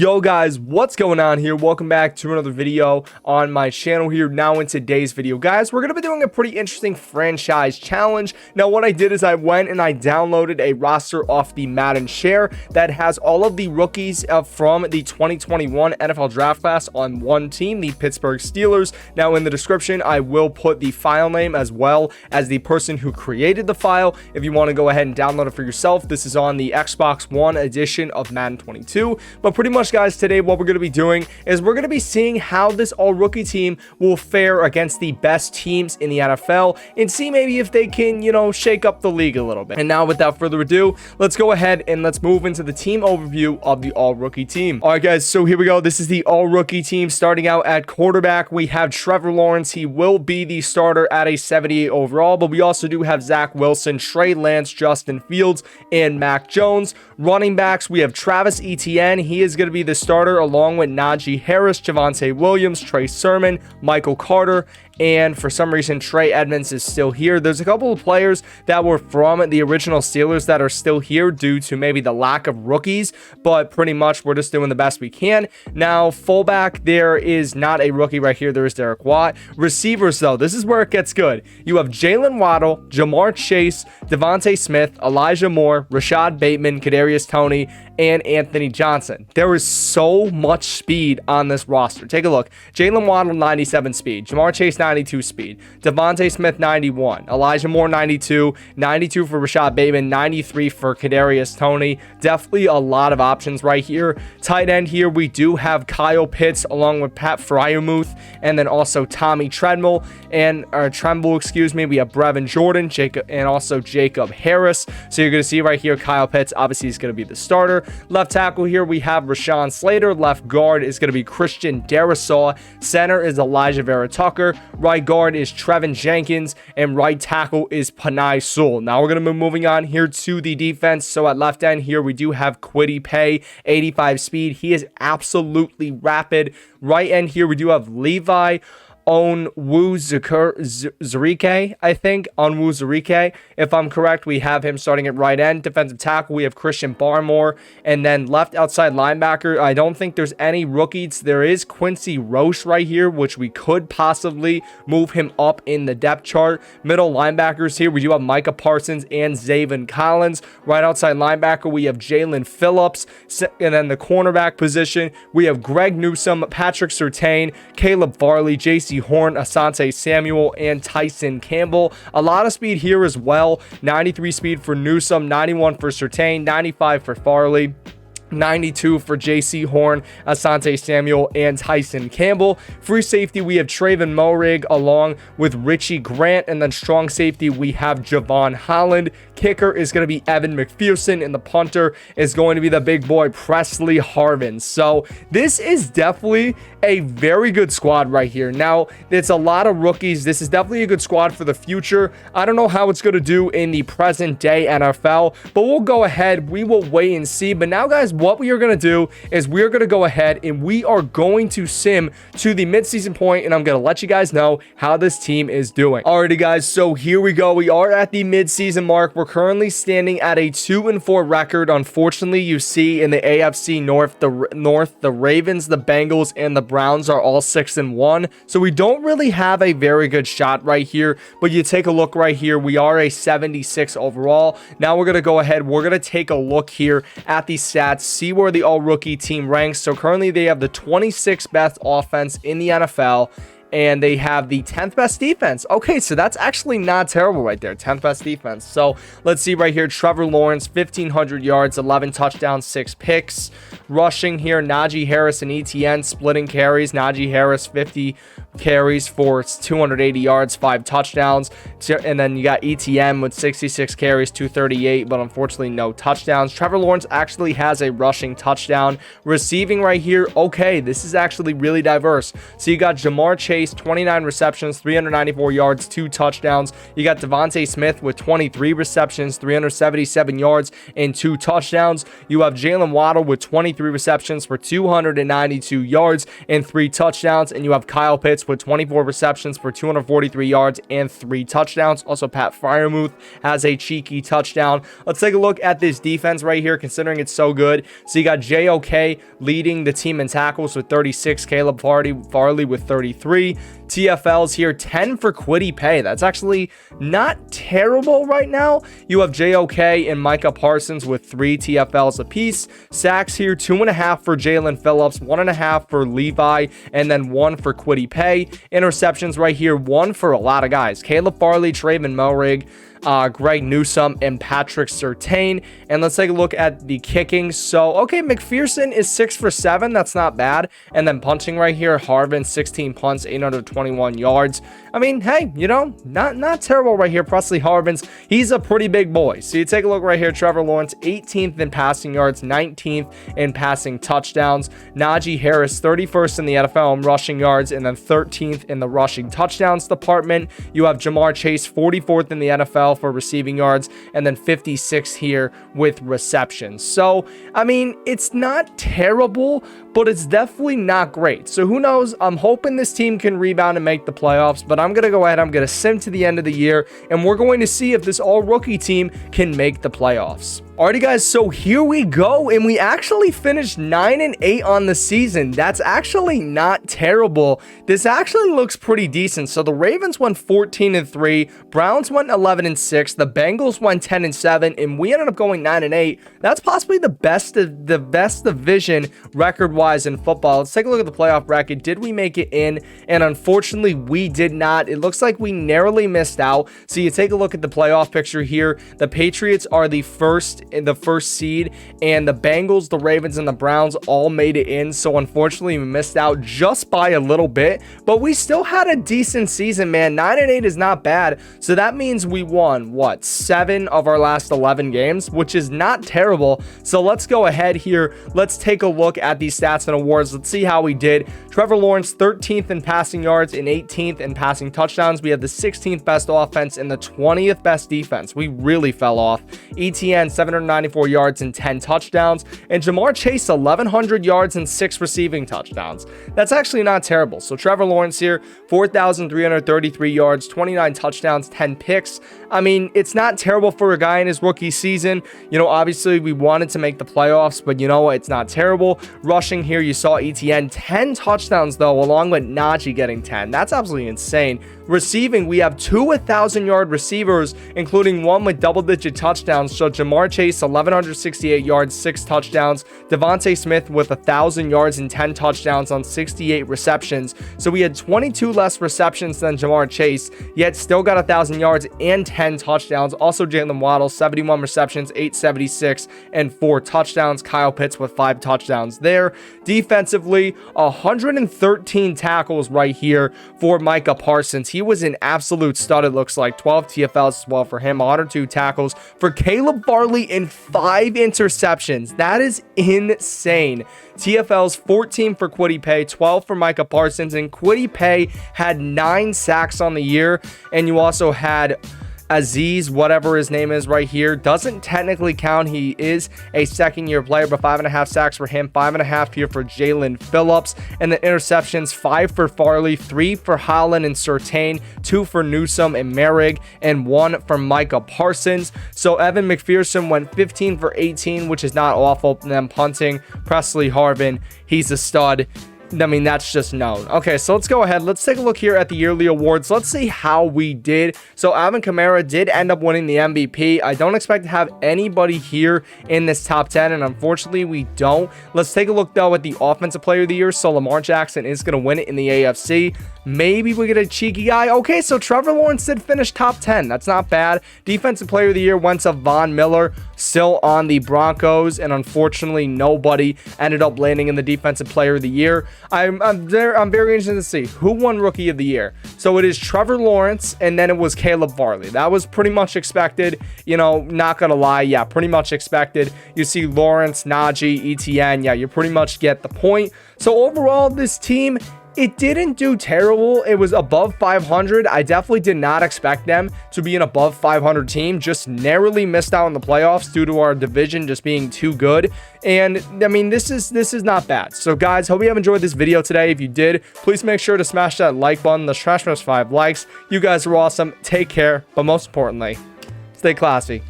Yo guys, what's going on here? Welcome back to another video on my channel here. Now in today's video, guys, we're going to be doing a pretty interesting franchise challenge. Now what I did is I went and I downloaded a roster off the Madden share that has all of the rookies from the 2021 NFL draft class on one team, the Pittsburgh Steelers. Now in the description, I will put the file name as well as the person who created the file. If you want to go ahead and download it for yourself, this is on the Xbox One edition of Madden 22. But pretty much, guys, today what we're going to be doing is we're going to be seeing how this all rookie team will fare against the best teams in the NFL and see maybe if they can, shake up the league a little bit. And now without further ado, let's go ahead and let's move into the team overview of the all rookie team. All right, guys, so here we go. This is the all rookie team. Starting out at quarterback, we have Trevor Lawrence. He will be the starter at a 78 overall, but we also do have Zach Wilson, Trey Lance, Justin Fields, and Mac Jones. Running backs, we have Travis Etienne. He is going to be the starter along with Najee Harris, Javonte Williams, Trey Sermon, Michael Carter, and for some reason Trey Edmonds is still here. There's a couple of players that were from the original Steelers that are still here due to maybe the lack of rookies, but pretty much we're just doing the best we can. Now fullback, there is not a rookie right here. There is Derek Watt. Receivers, though, this is where it gets good. You have Jalen Waddle, Jamar Chase, Devontae Smith, Elijah Moore, Rashad Bateman, Kadarius Toney, and Anthony Johnson. There is so much speed on this roster. Take a look. Jalen Waddle, 97 speed. Jamar Chase, 92 speed. Devontae Smith, 91. Elijah Moore, 92. 92 for Rashad Bateman. 93 for Kadarius Toney. Definitely a lot of options right here. Tight end here, we do have Kyle Pitts along with Pat Fryermuth, and then also Tommy Tremble. We have Brevin Jordan, and also Jacob Harris. So you're going to see right here, Kyle Pitts, obviously he's going to be the starter. Left tackle here, we have Rashawn Slater. Left guard is going to be Christian Darrisaw. Center is Elijah Vera Tucker. Right guard is Trevin Jenkins. And right tackle is Panay Sewell. Now we're going to be moving on here to the defense. So at left end here, we do have Kwity Paye, 85 speed. He is absolutely rapid. Right end here, we do have Levi Onwuzurike, I think. Onwuzurike, if I'm correct. We have him starting at right end. Defensive tackle, we have Christian Barmore. And then left outside linebacker, I don't think there's any rookies. There is Quincy Roche right here, which we could possibly move him up in the depth chart. Middle linebackers here, we do have Micah Parsons and Zaven Collins. Right outside linebacker, we have Jalen Phillips. And then the cornerback position, we have Greg Newsome, Patrick Surtain, Caleb Farley, JC Horn, Asante Samuel, and Tyson Campbell. A lot of speed here as well. 93 speed for Newsome, 91 for Surtain, 95 for Farley, 92 for JC Horn, Asante Samuel, and Tyson Campbell. Free safety, we have Traven Morig along with Richie Grant. And then strong safety, we have Javon Holland. Kicker is going to be Evan McPherson, and the punter is going to be the big boy Presley Harvin. So this is definitely a very good squad right here. Now, it's a lot of rookies. This is definitely a good squad for the future. I don't know how it's going to do in the present day NFL, but we'll go ahead. We will wait and see. But now, guys, what we are going to do is we are going to go ahead and we are going to sim to the midseason point, and I'm going to let you guys know how this team is doing. Alrighty, guys, so here we go. We are at the midseason mark. We're currently standing at a 2-4 record. Unfortunately, you see in the AFC North, the Ravens, the Bengals, and the Browns are all 6-1. So we don't really have a very good shot right here, but you take a look right here. We are a 76 overall. Now we're going to go ahead. We're going to take a look here at the stats, see where the all-rookie team ranks. So currently they have the 26th best offense in the NFL, and they have the 10th best defense. Okay, so that's actually not terrible right there. 10th best defense. So let's see right here. Trevor Lawrence, 1,500 yards, 11 touchdowns, 6 picks. Rushing here, Najee Harris and Etienne splitting carries. Najee Harris, 50 carries for 280 yards, 5 touchdowns. And then you got Etienne with 66 carries, 238, but unfortunately no touchdowns. Trevor Lawrence actually has a rushing touchdown. Receiving right here, okay, this is actually really diverse. So you got Jamar Chase, Chase, 29 receptions, 394 yards, 2 touchdowns. You got Devontae Smith with 23 receptions, 377 yards, and 2 touchdowns. You have Jalen Waddle with 23 receptions for 292 yards and 3 touchdowns. And you have Kyle Pitts with 24 receptions for 243 yards and 3 touchdowns. Also, Pat Freiermuth has a cheeky touchdown. Let's take a look at this defense right here, considering it's so good. So you got JOK leading the team in tackles with 36, Caleb Farley with 33. TFLs here, 10 for Kwity Paye. That's actually not terrible right now. You have JOK and Micah Parsons with 3 TFLs apiece. Sacks here, 2.5 for Jalen Phillips, 1.5 for Levi, and then 1 for Kwity Paye. Interceptions right here, 1 for a lot of guys. Caleb Farley, Traven Melrig, Greg Newsome, and Patrick Surtain. And let's take a look at the kicking. So, okay, McPherson is 6 for 7. That's not bad. And then punting right here, Harvin, 16 punts, 821 yards. I mean, hey, you know, not terrible right here. Presley Harvins, he's a pretty big boy. So you take a look right here, Trevor Lawrence, 18th in passing yards, 19th in passing touchdowns. Najee Harris, 31st in the NFL in rushing yards, and then 13th in the rushing touchdowns department. You have Jamar Chase, 44th in the NFL for receiving yards, and then 56 here with receptions. So, I mean, it's not terrible, but it's definitely not great. So who knows? I'm hoping this team can rebound and make the playoffs, but I'm going to go ahead, I'm going to sim to the end of the year, and we're going to see if this all-rookie team can make the playoffs. Alrighty guys, so here we go, and we actually finished 9-8 on the season. That's actually not terrible. This actually looks pretty decent. So the Ravens went 14-3, Browns went 11-6, the Bengals went 10-7, and we ended up going 9-8. That's possibly the best division record-wise in football. Let's take a look at the playoff bracket. Did we make it in? And unfortunately, we did not. It looks like we narrowly missed out. So you take a look at the playoff picture here. The Patriots are the first seed, and the Bengals, the Ravens, and the Browns all made it in. So unfortunately, we missed out just by a little bit, but we still had a decent season, man. 9-8 is not bad. So that means we won what, 7 of our last 11 games, which is not terrible. So let's go ahead here. Let's take a look at these stats and awards. Let's see how we did. Trevor Lawrence, 13th in passing yards and 18th in passing touchdowns. We had the 16th best offense and the 20th best defense. We really fell off. ETN, 794 yards and 10 touchdowns, and Jamar Chase, 1,100 yards and 6 receiving touchdowns. That's actually not terrible. So Trevor Lawrence here, 4,333 yards, 29 touchdowns, 10 picks. I mean, it's not terrible for a guy in his rookie season. You know, obviously we wanted to make the playoffs, but you know what? It's not terrible. Rushing here, you saw ETN, 10 touchdowns though, along with Najee getting 10. That's absolutely insane. Receiving, we have 2 1,000-yard receivers, including 1 with double-digit touchdowns. So Jamar Chase, 1,168 yards, 6 touchdowns. Devontae Smith with 1,000 yards and 10 touchdowns on 68 receptions. So we had 22 less receptions than Jamar Chase, yet still got 1,000 yards and 10 touchdowns. Also Jalen Waddle, 71 receptions, 876, and 4 touchdowns. Kyle Pitts with 5 touchdowns there. Defensively, 113 tackles right here for Micah Parsons. He was an absolute stud, it looks like. 12 TFLs as well for him, 102 tackles for Caleb Farley, and 5 interceptions. That is insane. TFLs, 14 for Kwity Paye, 12 for Micah Parsons, and Kwity Paye had 9 sacks on the year. And you also had Aziz, whatever his name is right here, doesn't technically count. He is a second-year player, but 5.5 sacks for him, 5.5 here for Jalen Phillips. And the interceptions, 5 for Farley, 3 for Holland and Surtain, 2 for Newsome and Merrick, and 1 for Micah Parsons. So Evan McPherson went 15 for 18, which is not awful. And then punting, Presley Harvin, he's a stud. I mean, that's just known. Okay, so let's go ahead. Let's take a look here at the yearly awards. Let's see how we did. So Alvin Kamara did end up winning the MVP. I don't expect to have anybody here in this top 10, and unfortunately, we don't. Let's take a look, though, at the Offensive Player of the Year. So Lamar Jackson is going to win it in the AFC. Maybe we get a cheeky guy. Okay, so Trevor Lawrence did finish top 10. That's not bad. Defensive Player of the Year went to Von Miller, still on the Broncos, and unfortunately, nobody ended up landing in the Defensive Player of the Year. I'm very interested to see who won Rookie of the Year. So it is Trevor Lawrence, and then it was Caleb Farley. That was pretty much expected. You know, not gonna lie, yeah, pretty much expected. You see Lawrence, Najee, ETN, yeah, you pretty much get the point. So overall, this team It didn't do terrible. It was above 500. I definitely did not expect them to be an above 500 team. Just narrowly missed out in the playoffs due to our division just being too good. And I mean, this is not bad. So guys, hope you have enjoyed this video today. If you did, please make sure to smash that like button. Let's smash 5 likes. You guys are awesome. Take care. But most importantly, stay classy.